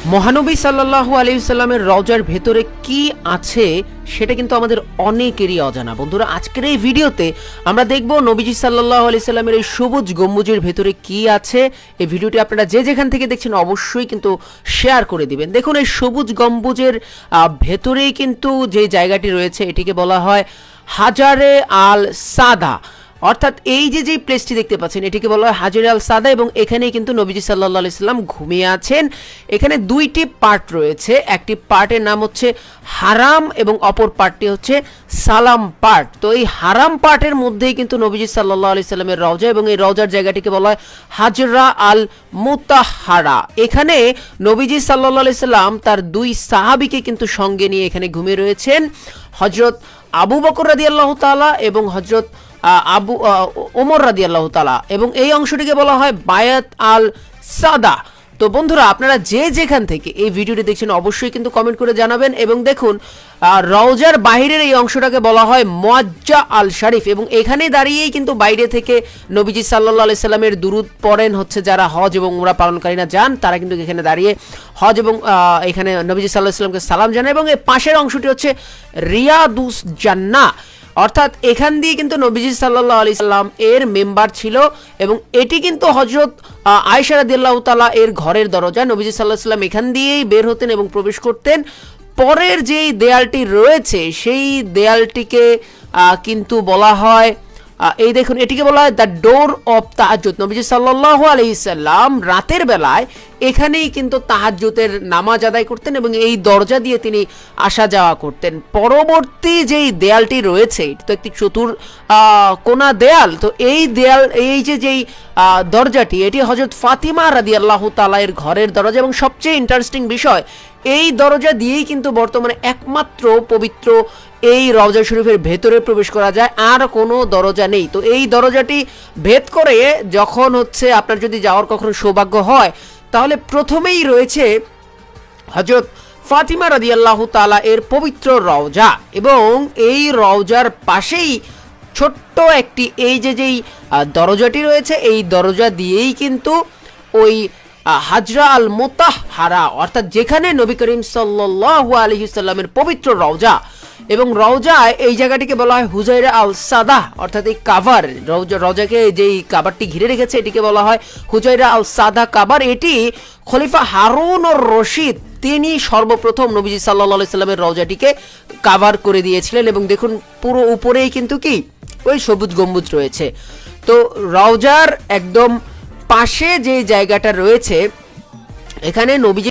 মহানবী সাল্লাল্লাহু আলাইহি সাল্লামের রওজার ভেতরে কি আছে সেটা কিন্তু আমাদের অনেকেরই অজানা। বন্ধুরা, আজকের এই ভিডিওতে আমরা দেখব নবীজি সাল্লাল্লাহু আলাইহি সাল্লামের এই সবুজ গম্বুজের ভেতরে কি আছে। এই ভিডিওটি আপনারা যে যেখান থেকে দেখছেন অবশ্যই কিন্তু শেয়ার করে দিবেন। দেখুন, এই সবুজ গম্বুজের ভেতরেই কিন্তু যে জায়গাটি রয়েছে এটিকে বলা হয় হাজারে আল সাদা, অর্থাৎ এই যে প্লেসটি দেখতে পাচ্ছেন এটিকে বলা হয় হাজারে আল সাদা, এবং এখানেই কিন্তু নবীজি সাল্লাল্লাহু আলাইহি সাল্লাম ঘুমিয়ে আছেন। এখানে দুইটি পার্ট রয়েছে, একটি পার্টের নাম হচ্ছে হারাম এবং অপর পার্টটি হচ্ছে সালাম পার্ট। তো এই হারাম পার্টের মধ্যেই কিন্তু নবীজি সাল্লাল্লাহু আলাইহি সাল্লামের রওজা, এবং এই রওজার জায়গাটিকে বলা হয় হাজরা আল মুতাহহারা। এখানে নবীজি সাল্লাল্লাহু আলাইহি সাল্লাম তার দুই সাহাবীকে কিন্তু সঙ্গে নিয়ে এখানে ঘুমিয়ে রয়েছেন, হযরত আবু বকর রাদিয়াল্লাহু তাআলা এবং হযরত ওমর রাদিয়াল্লাহু তাআলা, এবং এই অংশটিকে বলা হয় বায়াত আল সাদা। তো বন্ধুরা, আপনারা যে যেখান থেকে এই ভিডিওটি দেখছেন অবশ্যই কিন্তু কমেন্ট করে জানাবেন। এবং দেখুন, রওজার বাহিরের এই অংশটাকে বলা হয় মুআজ্জা আল শরীফ, এবং এখানে দাঁড়িয়েই কিন্তু বাইরে থেকে নবীজি সাল্লাল্লাহু আলাইহি সাল্লামের দুরূদ পড়েন হচ্ছে যারা হজ এবং উমরা পালনকারীরা যান, তারা কিন্তু এখানে দাঁড়িয়ে হজ এবং এখানে নবীজি সাল্লাল্লাহু আলাইহি সাল্লামকে সালাম জানায়। এবং এই পাশের অংশটি হচ্ছে রিয়াদুস জান্নাহ, অর্থাৎ এখান দিয়ে কিন্তু নবীজি সাল্লাল্লাহু আলাইহি সাল্লাম এর মেম্বার ছিল, এবং এটি কিন্তু হযরত আয়েশা রাদিয়াল্লাহু তাআলা এর ঘরের দরজা। নবীজি সাল্লাল্লাহু আলাইহি সাল্লাম এখান দিয়েই বের হতেন এবং প্রবেশ করতেন। পরের যেই দেয়ালটি রয়েছে সেই দেয়ালটিকে কিন্তু বলা হয়, এই দেখুন, এটিকে বলা হয় দ্য ডোর অফ তাহাজ্জুদ। নবীজি সাল্লাল্লাহু আলাইহি সাল্লাম রাতের বেলায় এখানেই কিন্তু তাহাজ্জুদের নামাজ আদায় করতেন, এবং এই দরজা দিয়ে তিনি আসা যাওয়া করতেন। পরবর্তী যেই দেয়ালটি রয়েছে এটি তো একটি কোনা দেয়াল। তো এই দেয়াল, এই যেই দরজাটি, এটি হযরত ফাতিমা রাদিয়াল্লাহু তাআলা এর ঘরের দরজা, এবং সবচেয়ে ইন্টারেস্টিং বিষয়, এই দরজা দিয়েই কিন্তু বর্তমানে একমাত্র পবিত্র এই রওজা শরীফের ভেতরে প্রবেশ করা যায়, আর কোনো দরজা নেই। তো এই দরজাটি ভেদ করে যখন হচ্ছে আপনার যদি যাওয়ার কখনো সৌভাগ্য হয়, তাহলে প্রথমেই রয়েছে হযরত ফাতিমা রাদিয়াল্লাহু তাআলা এর পবিত্র রওজা, এবং এই রওজার পাশেই ছোট্ট একটি এই যেই দরজাটি রয়েছে, এই দরজা দিয়েই কিন্তু ওই হাজরা আল মুতাহহারা, অর্থাৎ যেখানে নবী করিম সাল্লাল্লাহু আলাইহি সাল্লামের পবিত্র রওজা, এবং রওজায় এই জায়গাটিকে বলা হয় হুজাইরা আল সাদা, অর্থাৎ এই কাভার, রওজাকে যেই কাভারটি ঘিরে রেখেছে এটিকে বলা হয় হুজাইরা আল সাদা কাভার। এটি খলিফা হারুন আর রশিদ তিনি সর্বপ্রথম নবীজি সাল্লাল্লাহু আলাইহি সাল্লামের রওজাটিকে কাভার করে দিয়েছিলেন, এবং দেখুন পুরো উপরেই কিন্তু কি ওই সবুজ গম্বুজ রয়েছে। তো রওজার একদম পাশে যে জায়গাটা রয়েছে এখানে নবীজি